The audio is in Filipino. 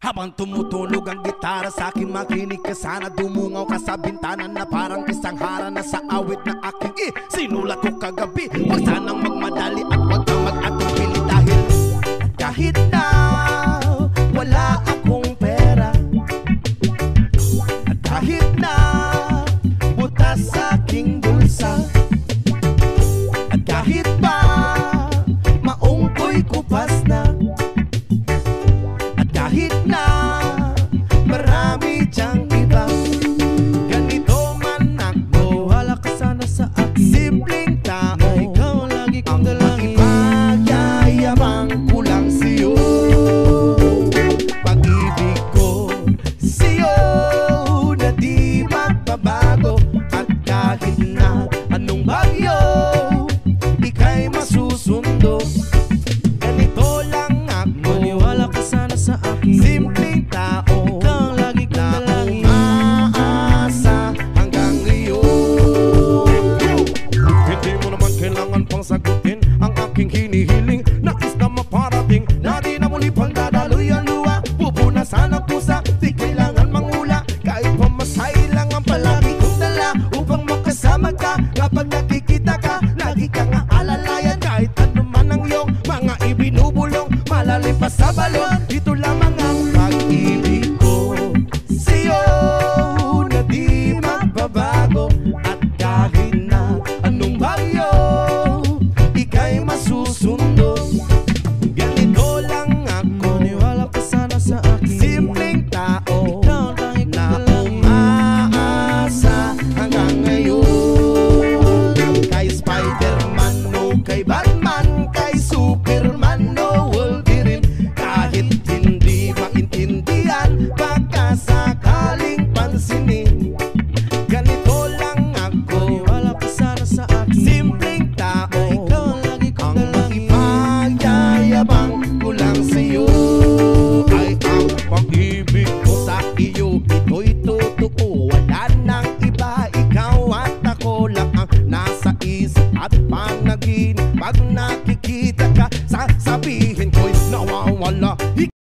Habang tumutunog ang gitara sa akin, makinig ka sana. Dumungaw ka sa bintana na parang isang harana sa awit na aking sinulat ko kagabi. Huwag sanang magmadali at huwag kang mag-atupili dahil kahit na wala akong pera, at kahit na butas sa aking bulsa, at kahit pa maong ko'y kupas na, at kahit na marami diyang iba, ganito man ako, wala ka sana sa akin. Simpleng tao, ikaw lagi kong dalangin. Ang ipagyayabang ko lang sa'yo, pag-ibig ko sa'yo na di magbabago. At kahit na anong bagyo, ika'y masusundo. Ganito lang ako, maniwala ka sana sa akin. Simpleng tao, ikaw lagi kong dalangin. Aasa hanggang ngayon. Hindi mo naman kailangan pang sagutin ang aking hinihiling. Nais na maparating na di na muli pang dadaloy ang luha. Pupunasan ang pusa, di kailangan mangula. Kahit pamasahe lang ang palagi kong dala upang makasama ka. Kapag nakikita ka, lagi kang aalalayan. Kahit ano man ang iyong mga ibinubulong, malalim pa sa balon. Ito lamang ang pag-ibig ko sa'yo na di magbabago. At kahit na anong bagyo, ika'y masusundo. Ganito lang ako, maniwala ka sana sa akin. Simpleng tao, ikaw lang na umaasa hanggang ngayon. Kay Spider-Man o kay Batman, kay Superman o Wolverine, kahit hindi maintindihan, baka sakaling pansinin. Ganito lang ako, maniwala ka sana sa akin. Simpleng tao, ikaw lagi kong dalangin. Ang ipagyayabang ko lang sa'yo ay ang pag-ibig ko sa iyo. Ito'y totoo, wala nang iba. Ikaw at ako lang ang nasa isip at panaginip. Pag nakikita ka, sasabihin ko'y nawawala.